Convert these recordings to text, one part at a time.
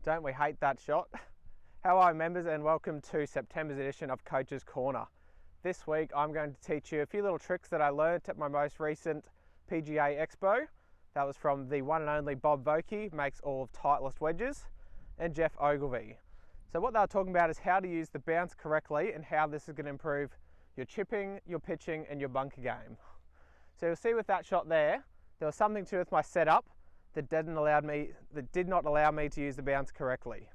Don't we hate that shot? How are members, and welcome to September's edition of Coach's Corner. This week I'm going to teach you a few little tricks that I learnt at my most recent PGA Expo. That was from the one and only Bob Vokey, makes all of Titleist wedges, and Geoff Ogilvy. So what they were talking about is how to use the bounce correctly and how this is going to improve your chipping, your pitching and your bunker game. So you'll see with that shot there was something to do with my setup that did not allow me to use the bounce correctly.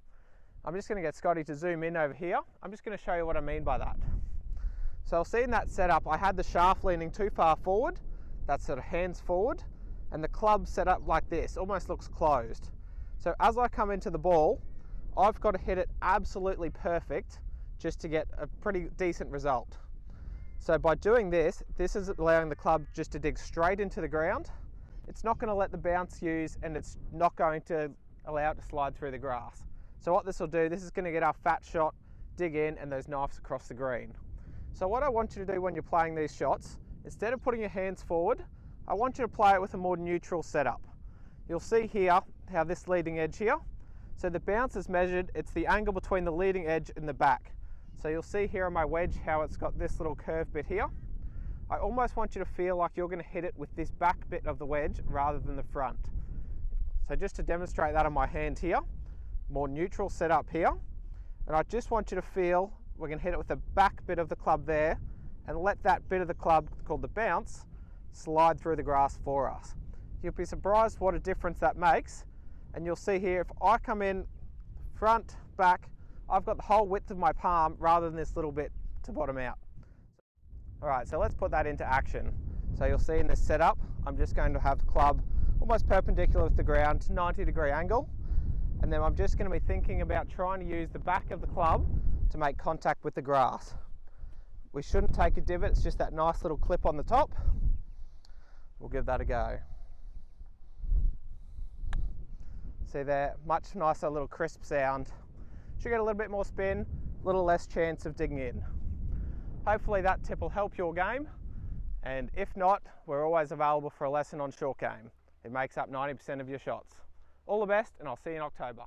I'm just going to get Scotty to zoom in over here. I'm just going to show you what I mean by that. So I'll see in that setup I had the shaft leaning too far forward, that's sort of hands forward, and the club set up like this, almost looks closed. So as I come into the ball, I've got to hit it absolutely perfect just to get a pretty decent result. So by doing this, this is allowing the club just to dig straight into the ground. It's not going to let the bounce use, and it's not going to allow it to slide through the grass. So what this will do, this is going to get our fat shot, dig in, and those knifes across the green. So what I want you to do when you're playing these shots, instead of putting your hands forward, I want you to play it with a more neutral setup. You'll see here how this leading edge here, so the bounce is measured, it's the angle between the leading edge and the back. So you'll see here on my wedge how it's got this little curve bit here. I almost want you to feel like you're going to hit it with this back bit of the wedge rather than the front. So just to demonstrate that on my hand here, more neutral setup here, and I just want you to feel we're going to hit it with the back bit of the club there and let that bit of the club called the bounce slide through the grass for us. You'll be surprised what a difference that makes, and you'll see here if I come in front, back, I've got the whole width of my palm rather than this little bit to bottom out. Alright, so let's put that into action. So you'll see in this setup, I'm just going to have the club almost perpendicular with the ground, 90-degree angle, and then I'm just going to be thinking about trying to use the back of the club to make contact with the grass. We shouldn't take a divot, it's just that nice little clip on the top. We'll give that a go. See there, much nicer little crisp sound. Should get a little bit more spin, a little less chance of digging in. Hopefully that tip will help your game, and if not, we're always available for a lesson on short game. It makes up 90% of your shots. All the best, and I'll see you in October.